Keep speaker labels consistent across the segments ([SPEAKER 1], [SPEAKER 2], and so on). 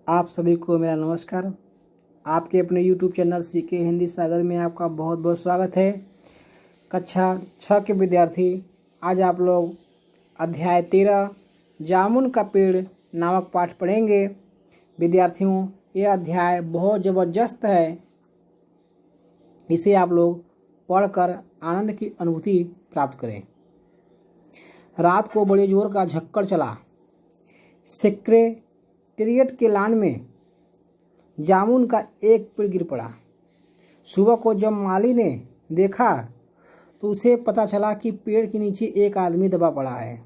[SPEAKER 1] आप सभी को मेरा नमस्कार। आपके अपने YouTube चैनल सीके हिंदी सागर में आपका बहुत बहुत स्वागत है। कक्षा 6 के विद्यार्थी, आज आप लोग अध्याय 13 जामुन का पेड़ नामक पाठ पढ़ेंगे। विद्यार्थियों, यह अध्याय बहुत ज़बरदस्त है। इसे आप लोग पढ़कर आनंद की अनुभूति प्राप्त करें। रात को बड़े जोर का झक्कड़ चला। सेक्रेटेरिएट के लान में जामुन का एक पेड़ गिर पड़ा। सुबह को जब माली ने देखा तो उसे पता चला कि पेड़ के नीचे एक आदमी दबा पड़ा है।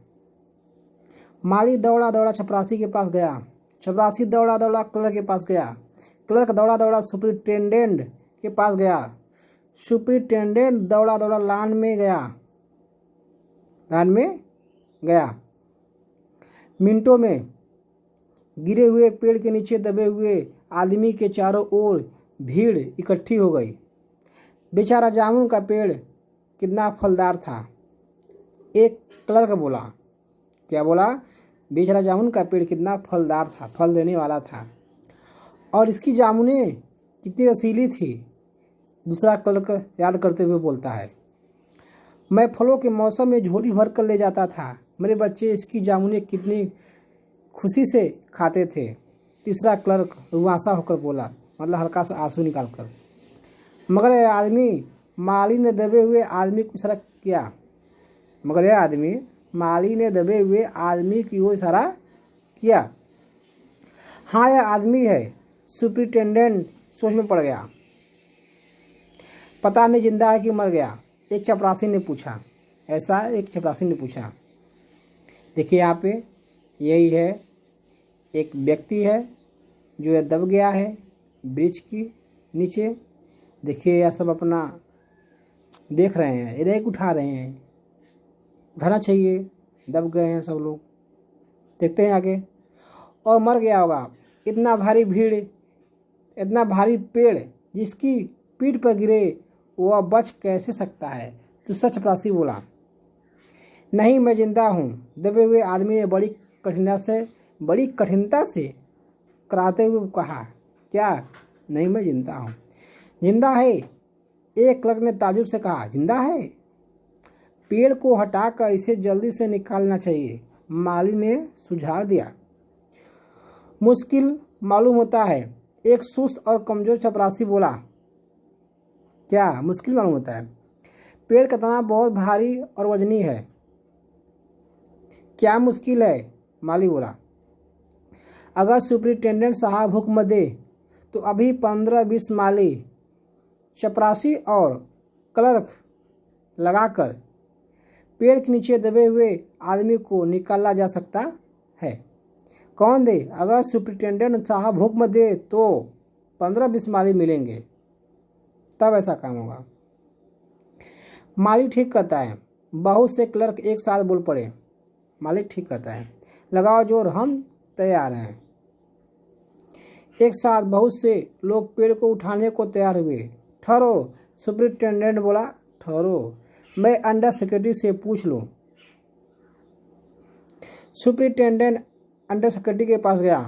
[SPEAKER 1] माली दौड़ा दौड़ा चपरासी के पास गया। चपरासी दौड़ा दौड़ा क्लर्क के पास गया। क्लर्क दौड़ा दौड़ा सुपरिटेंडेंट के पास गया। सुपरिटेंडेंट दौड़ा दौड़ा लान में गया। मिनटों में गिरे हुए पेड़ के नीचे दबे हुए आदमी के चारों ओर भीड़ इकट्ठी हो गई। बेचारा जामुन का पेड़ कितना फलदार था। एक क्लर्क बोला। क्या बोला? बेचारा जामुन का पेड़ कितना फलदार था, फल देने वाला था, और इसकी जामुनें कितनी रसीली थी। दूसरा क्लर्क याद करते हुए बोलता है, मैं फलों के मौसम में झोली भर कर ले जाता था। मेरे बच्चे इसकी जामुनें कितनी खुशी से खाते थे। तीसरा क्लर्क रुआंसा होकर बोला, मतलब हल्का सा आंसू निकाल कर, मगर यह आदमी माली ने दबे हुए आदमी को इशारा किया। हाँ, यह आदमी है। सुपरिटेंडेंट सोच में पड़ गया। पता नहीं जिंदा है कि मर गया। एक चपरासी ने पूछा। देखिए यहाँ पे यही है, एक व्यक्ति है जो यह दब गया है वृक्ष की नीचे। देखिए यह सब अपना देख रहे हैं, इधर एक उठा रहे हैं। उठाना चाहिए, दब गए हैं सब लोग। देखते हैं आगे। और मर गया होगा। इतना भारी भीड़, इतना भारी पेड़ जिसकी पीठ पर गिरे वह बच कैसे सकता है? तो चपरासी बोला, नहीं, मैं जिंदा हूँ। दबे हुए आदमी ने बड़ी कठिनता से कराते हुए कहा, क्या? नहीं, मैं जिंदा हूँ। जिंदा है? एक क्लर्क ने ताजुब से कहा, जिंदा है? पेड़ को हटाकर इसे जल्दी से निकालना चाहिए, माली ने सुझाव दिया। मुश्किल मालूम होता है, एक सुस्त और कमजोर चपरासी बोला। क्या मुश्किल मालूम होता है? पेड़ का तना बहुत भारी और वजनी है। क्या मुश्किल है? माली बोला, अगर सुपरिटेंडेंट साहब हुक्म दे तो अभी 15-20 माली चपरासी और क्लर्क लगाकर पेड़ के नीचे दबे हुए आदमी को निकाला जा सकता है। कौन दे? अगर सुपरिटेंडेंट साहब हुक्म दे तो 15-20 माली मिलेंगे, तब ऐसा काम होगा। माली ठीक कहता है। बहुत से क्लर्क एक साथ बोल पड़े। मालिक ठीक कहता है, लगाओ जोर, हम तैयार हैं। एक साथ बहुत से लोग पेड़ को उठाने को तैयार हुए। ठहरो, सुपरिटेंडेंट बोला। ठहरो, मैं अंडर सेक्रेटरी से पूछ लूं। सुपरिटेंडेंट अंडर सेक्रेटरी के पास गया।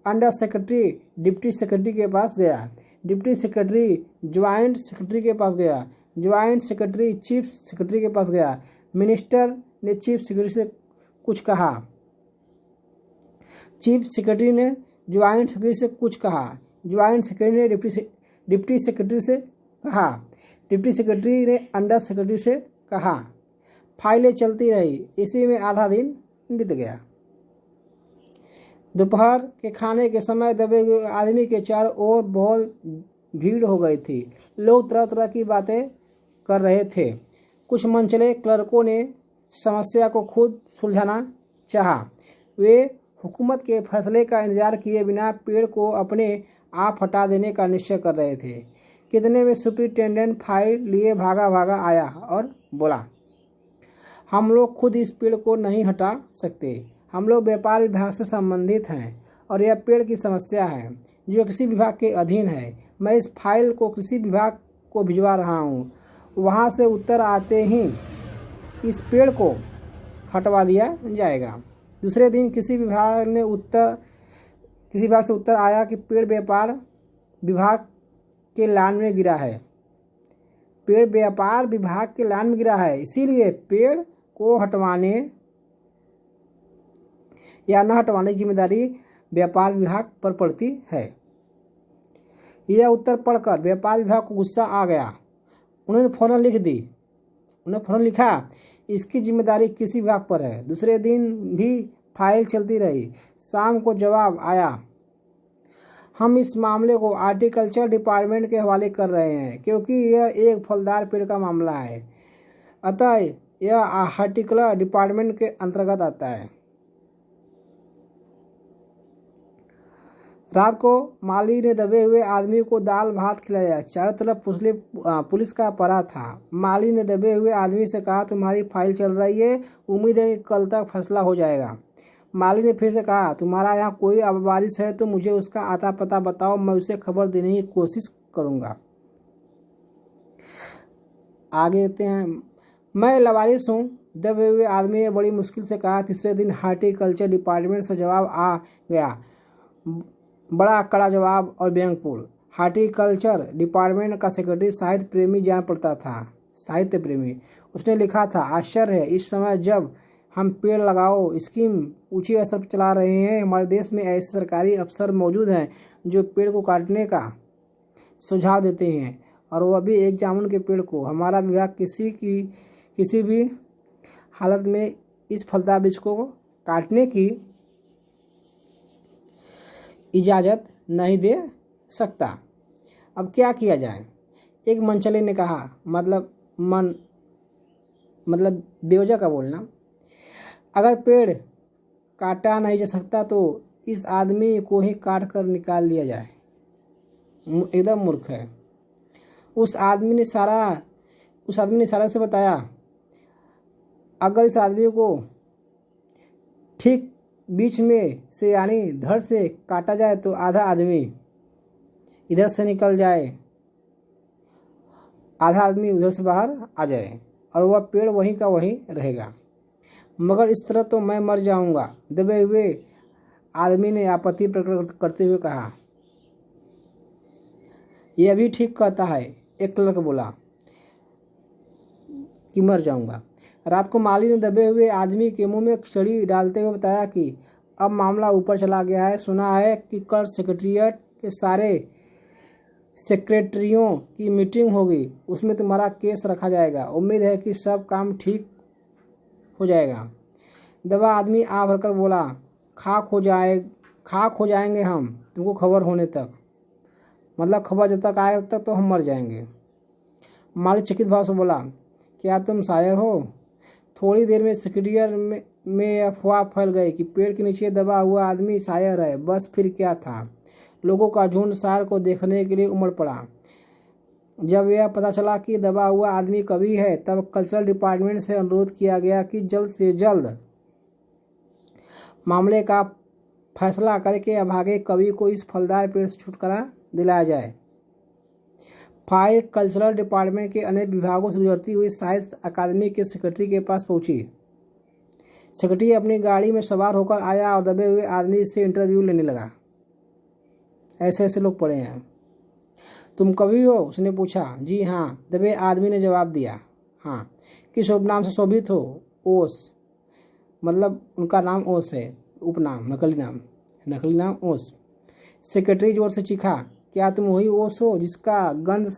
[SPEAKER 1] अंडर सेक्रेटरी डिप्टी सेक्रेटरी के पास गया। डिप्टी सेक्रेटरी ज्वाइंट सेक्रेटरी के पास गया। ज्वाइंट सेक्रेटरी चीफ सेक्रेटरी के पास गया। मिनिस्टर ने चीफ सेक्रेटरी से कुछ कहा। चीफ सेक्रेटरी ने ज्वाइंट सेक्रेटरी से कुछ कहा। ज्वाइंट सेक्रेटरी ने डिप्टी सेक्रेटरी से कहा। डिप्टी सेक्रेटरी ने अंडर सेक्रेटरी से कहा। फाइलें चलती रही। इसी में आधा दिन बीत गया। दोपहर के खाने के समय दबे हुए आदमी के चारों ओर बहुत भीड़ हो गई थी। लोग तरह तरह की बातें कर रहे थे। कुछ मनचले क्लर्कों ने समस्या को खुद सुलझाना चाहा। वे हुकूमत के फैसले का इंतजार किए बिना पेड़ को अपने आप हटा देने का निश्चय कर रहे थे। कितने में सुपरिटेंडेंट फाइल लिए भागा आया और बोला, हम लोग खुद इस पेड़ को नहीं हटा सकते। हम लोग व्यापार विभाग से संबंधित हैं और यह पेड़ की समस्या है जो कृषि विभाग के अधीन है। मैं इस फाइल को कृषि विभाग को भिजवा रहा हूँ। वहाँ से उत्तर आते ही इस पेड़ को हटवा दिया जाएगा। दूसरे दिन कृषि किसी विभाग से उत्तर आया कि पेड़ व्यापार विभाग के लान में गिरा है। पेड़ व्यापार विभाग के लान में गिरा है, इसीलिए पेड़ को हटवाने या न हटवाने की जिम्मेदारी व्यापार विभाग पर पड़ती है। यह उत्तर पढ़कर व्यापार विभाग को गुस्सा आ गया। उन्होंने फौरन लिखा, इसकी जिम्मेदारी किसी विभाग पर है। दूसरे दिन भी फाइल चलती रही। शाम को जवाब आया, हम इस मामले को हॉर्टिकल्चर डिपार्टमेंट के हवाले कर रहे हैं क्योंकि यह एक फलदार पेड़ का मामला है, अतः यह हॉर्टिकल्चर डिपार्टमेंट के अंतर्गत आता है। रात को माली ने दबे हुए आदमी को दाल भात खिलाया। चारों तरफ पुलिस का पहरा था। माली ने दबे हुए आदमी से कहा, तुम्हारी फाइल चल रही है, उम्मीद है कि कल तक फैसला हो जाएगा। माली ने फिर से कहा, तुम्हारा यहाँ कोई वारिस है तो मुझे उसका आता पता बताओ, मैं उसे खबर देने की कोशिश करूँगा। आगे देते हैं, मैं लवारिस हूँ, दबे हुए आदमी ने बड़ी मुश्किल से कहा। तीसरे दिन हॉर्टिकल्चर डिपार्टमेंट से जवाब आ गया, बड़ा कड़ा जवाब और व्यंग्यपूर्ण। हॉर्टिकल्चर डिपार्टमेंट का सेक्रेटरी साहित्य प्रेमी जान पड़ता था। साहित्य प्रेमी, उसने लिखा था, आश्चर्य है, इस समय जब हम पेड़ लगाओ स्कीम ऊंचे स्तर पर चला रहे हैं, हमारे देश में ऐसे सरकारी अफसर मौजूद हैं जो पेड़ को काटने का सुझाव देते हैं, और वह भी एक जामुन के पेड़ को। हमारा विभाग किसी भी हालत में इस फलदार वृक्ष को काटने की इजाज़त नहीं दे सकता। अब क्या किया जाए? एक मनचले ने कहा, मतलब बेवजह का बोलना। अगर पेड़ काटा नहीं जा सकता तो इस आदमी को ही काट कर निकाल लिया जाए। एकदम मूर्ख है। उस आदमी ने इशारे से बताया, अगर इस आदमी को ठीक बीच में से यानी धड़ से काटा जाए तो आधा आदमी इधर से निकल जाए, आधा आदमी उधर से बाहर आ जाए और वह पेड़ वहीं का वहीं रहेगा, मगर इस तरह तो मैं मर जाऊंगा। दबे हुए आदमी ने आपत्ति प्रकट करते हुए कहा, यह भी ठीक कहता है। एक क्लर्क बोला कि मर जाऊंगा। रात को माली ने दबे हुए आदमी के मुंह में छड़ी डालते हुए बताया कि अब मामला ऊपर चला गया है। सुना है कि कल सेक्रेटेरिएट के सारे सेक्रेटरियों की मीटिंग होगी, उसमें तुम्हारा केस रखा जाएगा। उम्मीद है कि सब काम ठीक हो जाएगा। दबा आदमी आ भरकर बोला, खाक हो जाएंगे हम तुमको खबर होने तक, मतलब खबर जब तक आए तब तक तो हम मर जाएंगे। माली चकित भाव से बोला, क्या तुम शायर हो? थोड़ी देर में सेक्रेटेरिएट में अफवाह फैल गई कि पेड़ के नीचे दबा हुआ आदमी शायर है। बस फिर क्या था, लोगों का झुंड शायर को देखने के लिए उमड़ पड़ा। जब यह पता चला कि दबा हुआ आदमी कवि है, तब कल्चरल डिपार्टमेंट से अनुरोध किया गया कि जल्द से जल्द मामले का फैसला करके अभागे कवि को इस फलदार पेड़ से छुटकारा दिलाया जाए। फाइल कल्चरल डिपार्टमेंट के अनेक विभागों से गुजरती हुई साहित्य अकादमी के सेक्रेटरी के पास पहुंची। सेक्रेटरी अपनी गाड़ी में सवार होकर आया और दबे हुए आदमी से इंटरव्यू लेने लगा। ऐसे ऐसे लोग पड़े हैं। तुम कवि हो? उसने पूछा। जी हाँ, दबे आदमी ने जवाब दिया। हाँ, किस उपनाम से शोभित हो? ओस, मतलब उनका नाम ओस है, उपनाम, नकली नाम ओस। सेक्रेटरी जोर से चीखा, क्या तुम वही ओस हो जिसका गद्य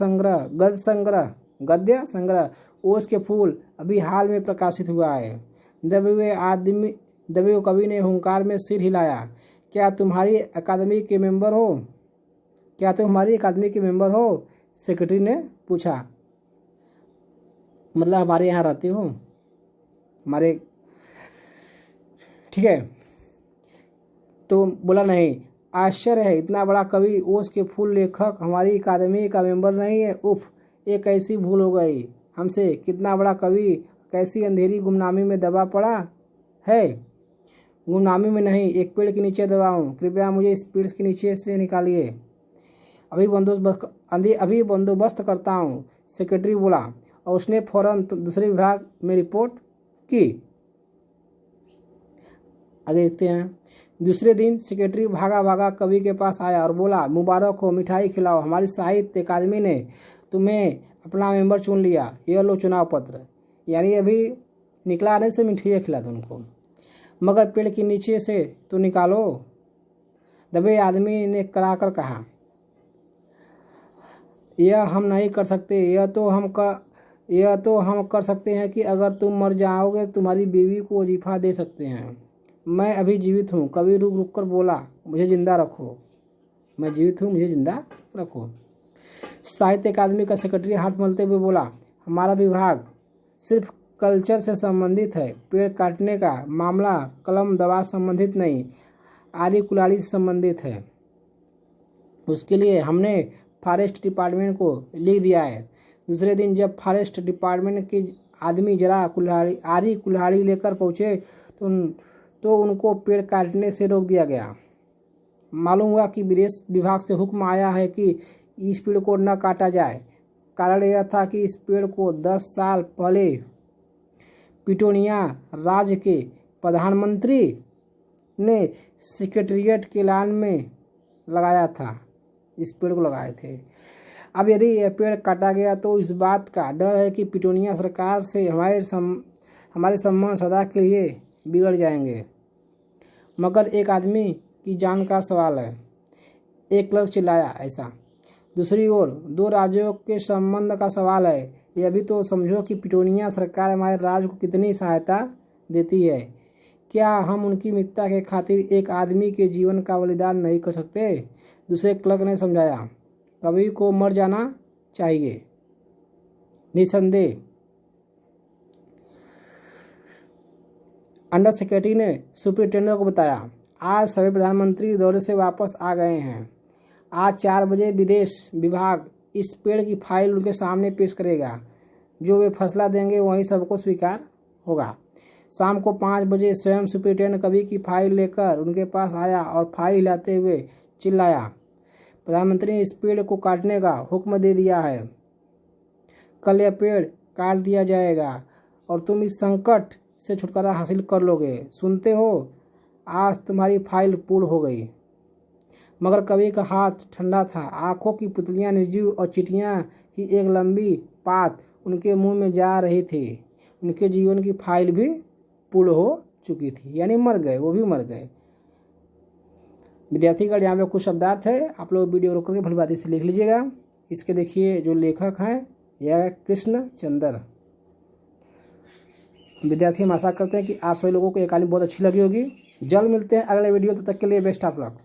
[SPEAKER 1] संग्रह ओस के फूल अभी हाल में प्रकाशित हुआ है? दबे हुए कवि ने हुंकार में सिर हिलाया। क्या तुम हमारी अकादमी के मेंबर हो? सेक्रेटरी ने पूछा। मतलब हमारे यहाँ रहते हो? हमारे, ठीक है। तो बोला, नहीं। आश्चर्य है, इतना बड़ा कवि, ओस के फूल लेखक हमारी अकादमी का मेंबर नहीं है? उफ, एक ऐसी भूल हो गई हमसे। कितना बड़ा कवि कैसी अंधेरी गुमनामी में दबा पड़ा है। गुमनामी में नहीं, एक पेड़ के नीचे दबा हूँ। कृपया मुझे इस पेड़ के नीचे से निकालिए, अभी बंदोबस्त करता हूँ। सेक्रेटरी बोला और उसने फौरन दूसरे विभाग में रिपोर्ट की। आगे देखते हैं। दूसरे दिन सेक्रेटरी भागा भागा कवि के पास आया और बोला, मुबारक हो, मिठाई खिलाओ, हमारी साहित्य अकादमी ने तुम्हें अपना मेंबर चुन लिया, ये लो चुनाव पत्र। यानी अभी निकला आने से मिठाई खिला दो उनको, मगर पेड़ के नीचे से तो निकालो। दबे आदमी ने कराकर कहा, यह हम नहीं कर सकते, यह तो हम कर सकते हैं कि अगर तुम मर जाओगे तुम्हारी बीवी को वजीफा दे सकते हैं। मैं अभी जीवित हूँ। कवि रुक रुक कर बोला, मुझे जिंदा रखो, मैं जीवित हूँ, मुझे जिंदा रखो। साहित्य अकादमी का सेक्रेटरी हाथ मलते हुए बोला, हमारा विभाग सिर्फ कल्चर से संबंधित है, पेड़ काटने का मामला कलम दवा संबंधित नहीं, आरी कुल्हाड़ी से संबंधित है। उसके लिए हमने फॉरेस्ट डिपार्टमेंट को लिख दिया है। दूसरे दिन जब फॉरेस्ट डिपार्टमेंट के आदमी जरा आरी कुल्हाड़ी लेकर पहुँचे तो उनको पेड़ काटने से रोक दिया गया। मालूम हुआ कि विदेश विभाग से हुक्म आया है कि इस पेड़ को न काटा जाए। कारण यह था कि इस पेड़ को 10 साल पहले पिटोनिया राज्य के प्रधानमंत्री ने सेक्रेटेरिएट के लान में लगाया था, इस पेड़ को लगाए थे। अब यदि यह पेड़ काटा गया तो इस बात का डर है कि पिटोनिया सरकार से हमारे संबंध सदा के लिए बिगड़ जाएंगे। मगर एक आदमी की जान का सवाल है, एक क्लर्क चिल्लाया। ऐसा दूसरी ओर 2 राज्यों के संबंध का सवाल है। यह भी तो समझो कि पिटोनिया सरकार हमारे राज्य को कितनी सहायता देती है। क्या हम उनकी मित्रता के खातिर एक आदमी के जीवन का बलिदान नहीं कर सकते? दूसरे क्लर्क ने समझाया, कवि को मर जाना चाहिए निसंदेह। अंडर सेक्रेटरी ने सुपरिटेंडेंट को बताया, आज सभी प्रधानमंत्री दौरे से वापस आ गए हैं। आज 4 बजे विदेश विभाग इस पेड़ की फाइल उनके सामने पेश करेगा। जो वे फैसला देंगे वही सबको स्वीकार होगा। शाम को 5 बजे स्वयं सुपरिटेंडेंट कवि की फाइल लेकर उनके पास आया और फाइल हिलाते हुए चिल्लाया, प्रधानमंत्री ने इस पेड़ को काटने का हुक्म दे दिया है। कल यह पेड़ काट दिया जाएगा और तुम इस संकट से छुटकारा हासिल कर लोगे। सुनते हो, आज तुम्हारी फाइल पूर्ण हो गई। मगर कवि का हाथ ठंडा था। आंखों की पुतलियां निर्जीव और चींटियां की एक लंबी पात उनके मुंह में जा रही थी। उनके जीवन की फाइल भी पूर्ण हो चुकी थी, यानी मर गए, वो भी मर गए। विद्यार्थीगण, यहाँ पे कुछ शब्दार्थ है, आप लोग वीडियो रोक करके भलीभांति से लिख लीजिएगा। इसके देखिए जो लेखक हैं यह कृष्ण चंद्र। विद्यार्थी हम आशा करते हैं कि आप सभी लोगों को ये कहानी बहुत अच्छी लगी होगी। जल्द मिलते हैं अगले वीडियो, तब तक के लिए बेस्ट ऑफ लक।